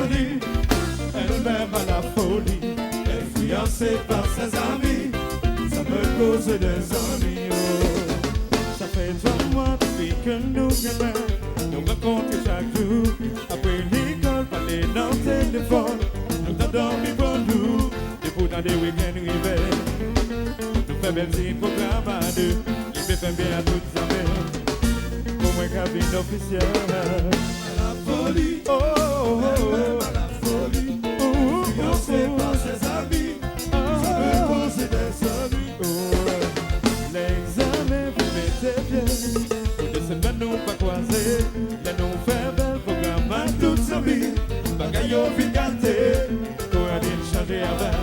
jolie, elle-même à la folie. Elle est fiancée par ses amis, ça me cause des ennuis. Oh. Ça fait 3 mois depuis que nous rencontrons chaque jour. Après l'école, parler dans le téléphone, nous t'adorons pour nous. Et pourtant des week-ends rivés, nous faisons un petit programme à deux. Il me fait bien à toutes les amis, pour moi cabine officielle. À la folie, oh, oh, oh, à la folie, fiancé par ses amis, ça me cause des ennuis. Oh. L'examen, vous mettez bien, pour des semaines nous pas croiser. Là nous fait bel programme à toutes les amis, bagaille au vite gâté, qu'on a dit changer avec.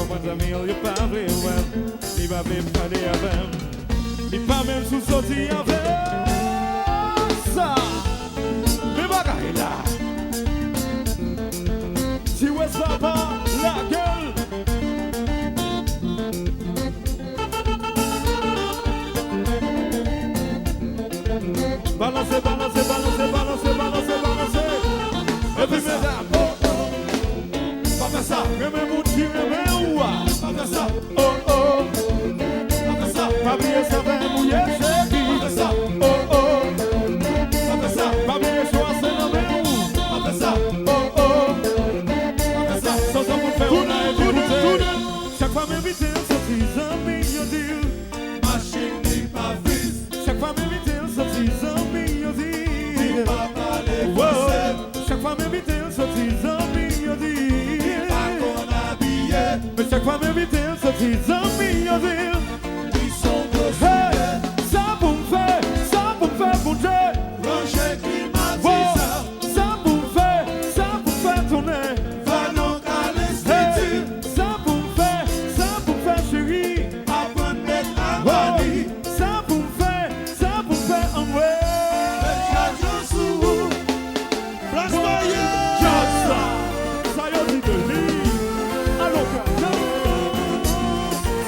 Mes amis, il n'est pas vrai, il va même parler avec, il pas même sous-sorti avec ça. Mais bagaille là, si ouais ça va, la gueule. Balancez, balancez, balancez, balancez, balancez, balancez. Et puis mesdames, oh oh, pas faire ça, remets mon tir, remets ouah. Pas faire ça, oh oh, pas faire ça, pas oublier ça, va mouiller, chérie. Pas faire ça, oh oh, pas faire ça, pas oublier choix, c'est la main où. Pas faire ça, oh oh, pas faire ça, sans ça pour faire, on a écouté. Chaque fois m'inviter, sorti, amis, yo dis, machine n'est pas fils. Chaque fois m'inviter, sorti, amis, yo dis, pas parler français. Chaque fois m'inviter, sorti, amis, yo dis, pas qu'on habillé. Mais chaque fois m'inviter, sorti, amis, yo dis, ils sont hey, ça pour me faire bouger. Roger climatiseur, ça pour me faire tourner. Va donc à l'institut, ça pour me faire chérie. Apprendre à mettre à Bali, ça pour me faire en vrai. Le jazz sous vous, place moyen. Jazz, ça y est, dit de lui. À l'occasion,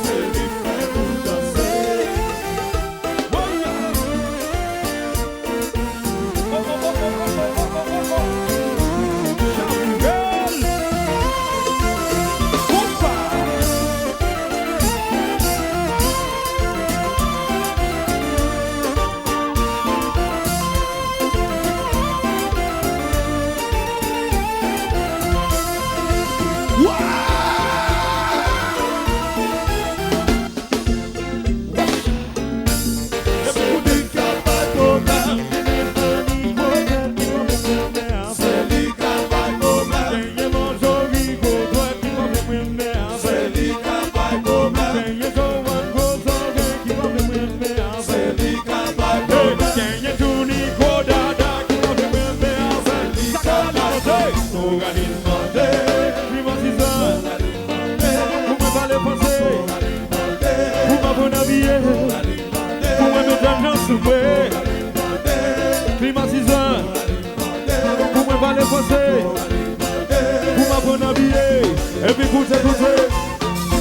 c'est lui fait pour danser. Oh yeah. Oh oh oh oh oh oh oh oh oh. Jean-Miguel. Opa. Climatiseur, pour moi parler français, pour m'apprendre à habiller, et puis écoutez,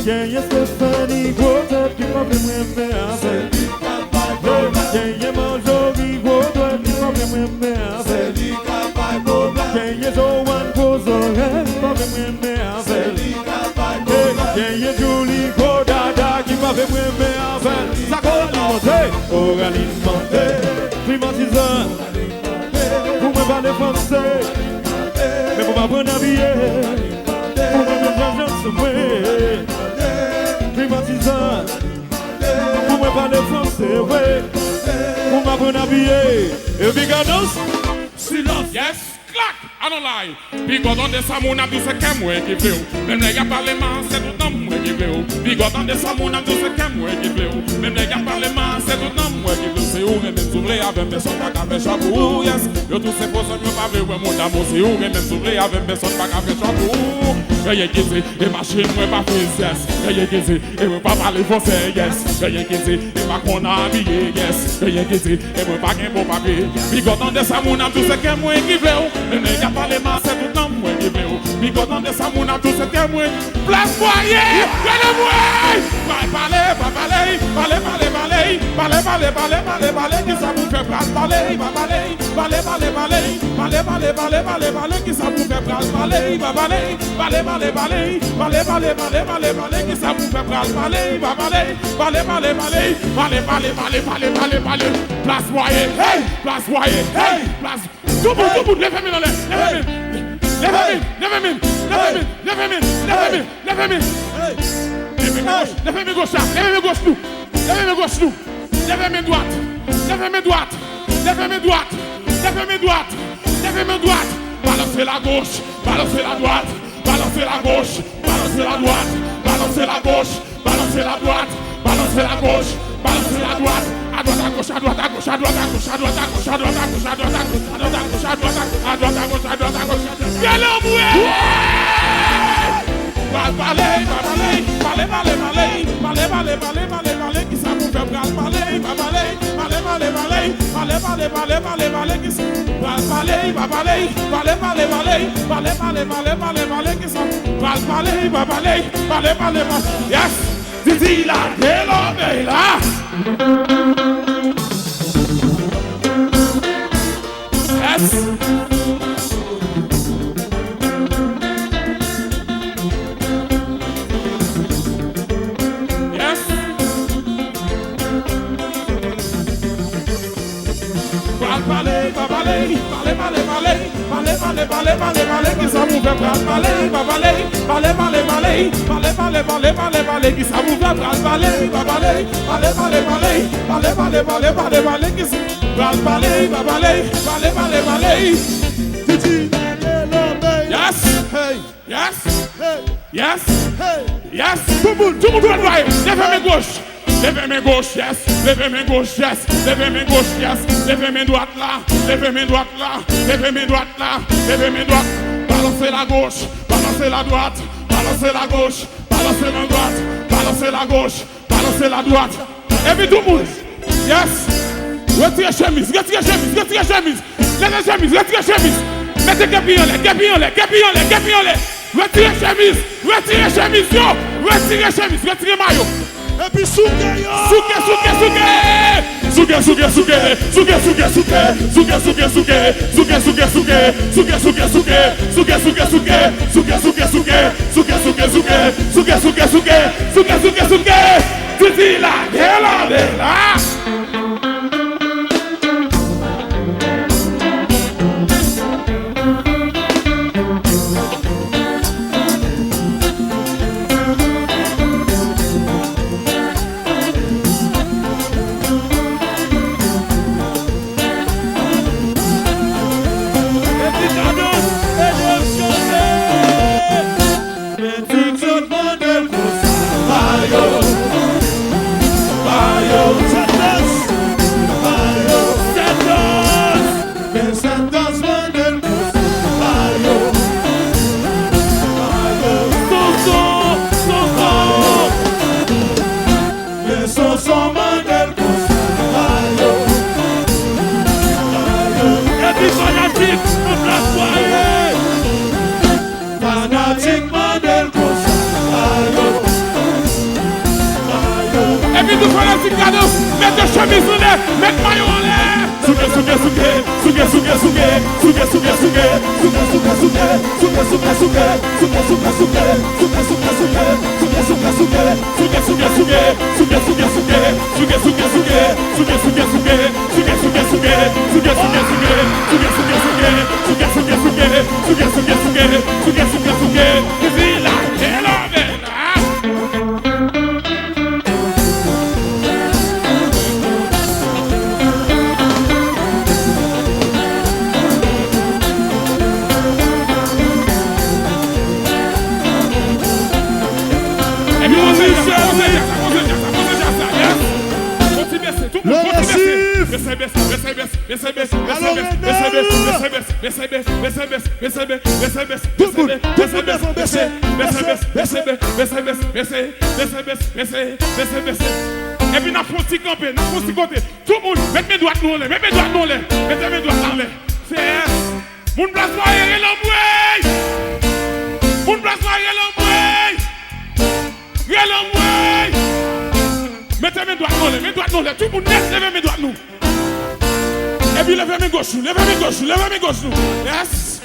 y a Stéphanie Grotte qui m'a fait m'aimer avec. Y a Marjorie Grotte qui m'a fait m'aimer avec. Y a Joanne Cozorel qui m'a fait m'aimer avec. Y a Julie Godada qui m'a fait m'aimer avec. Ça colle alimenté, climatiseur, pour moi parler français, mais pour m'apprendre à habiller, pour moi me faire chanter, climatiseur, pour moi parler français, ouais, pour m'apprendre à habiller, et puis gardons, silence, Yes, clack, I don't lie. Because on the salmon I do say come where give you. Même les gars parlement c'est tout nom where give you. Because on the salmon I do say come where give you. Même les gars parlement c'est tout nom where give you. C'est où même s'ouvrir avec personne pas qu'à faire chapeau. Yes, yo tous ces personnes yo pas ver mon amour c'est où même s'ouvrir avec personne pas qu'à faire chapeau. Rien qui dit, et machine, moi pas faire yes. Rien qui dit, et moi pas parler français, yes. Rien qui dit, et pas qu'on a habillé, yes. Rien qui dit, et moi pas qu'un bon papier. Bigot dans des samounas, tout ce que moi qui veux. Le nez a pas les mains, c'est tout le temps moi qui veux. Bigot dans des samounas, tout ce que moi. Place moyen, regardez-moi. Parlez, qui ça vous fait parler, qui ça vous fait parler, qui ça vous fait parler, place moyen, hey, place moyen, hey, place, tout le monde, levez-moi dans l'air, levez-moi gauche, levez-moi gauche nous, levez-moi droite, levez-moi droite, balancez la gauche, balancez la droite, balancez la gauche, balancez la droite, balancez la gauche, balancez la droite, balancez la gauche, balancez la droite, à droite, à gauche, à droite, à gauche, à droite, à gauche, à droite, à gauche, à droite, à gauche, à droite, à gauche, à droite, à gauche, à droite, à droite, à gauche, à droite, à gauche, viens le bouet! Parlez, qui ça vous fait parler, qui ça parlez, yes, Didi la délobe là. Yes. Parlez, qui ça vous fait parler, qui ça vous fait yes, yes, yes, yes, tout le monde doit levez mes gauche. Levez mes gauche, yes. Levez mes gauche, yes. Levez mes gauche, yes. Levez mes droite là. Levez mes droite là. Levez mes droite là. Levez mes droite. Balancez la gauche. Balancez la droite. Balancez la gauche. Balancez la droite. Balancez la gauche. Balancez la droite. Et puis tout le monde. Yes. Retirez chemise. Retirez chemise. Retirez chemise. Levez chemise. Retirez chemise. Mettez capillon là. Capillon là. Capillon là. Capillon là. Retirez chemise. Retirez chemise. Yo. Retirez chemise. Retirez maillot. Et puis souke yo! Didi la délobe là. Mettez chemise en l'air, mettez maillot en l'air. baissez. Et puis, n'a pas de camper, n'a pas de côté. Tout le monde, mettez mes doigts nous, mettez mes doigts nous, mettez mes doigts dans les. C'est mon place moyen l'embouille. Mon place moyen l'embouille. Mettez mes doigts nous, tout le monde laisse lever mes doigts nous. Et puis levez mes gauches, levez mes gauches. Yes.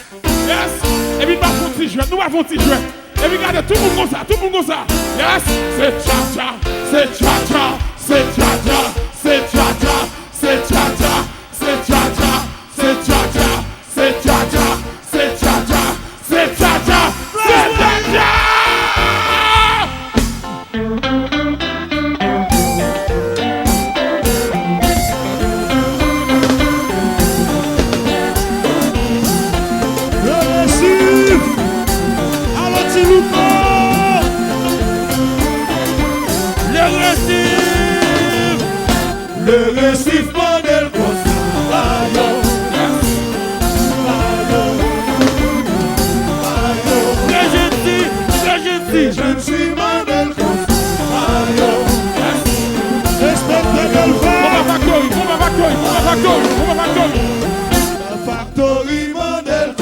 Et puis nous avons petit jouet. Et puis regardez tout le monde comme ça, Yes. C'est cha-cha. Le récif modèle je suis modèle Factory modèle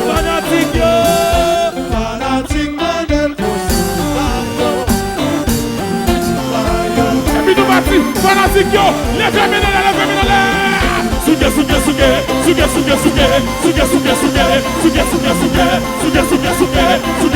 fanatique modèle fanatique yo, levez-moi dans l'air. Sougue.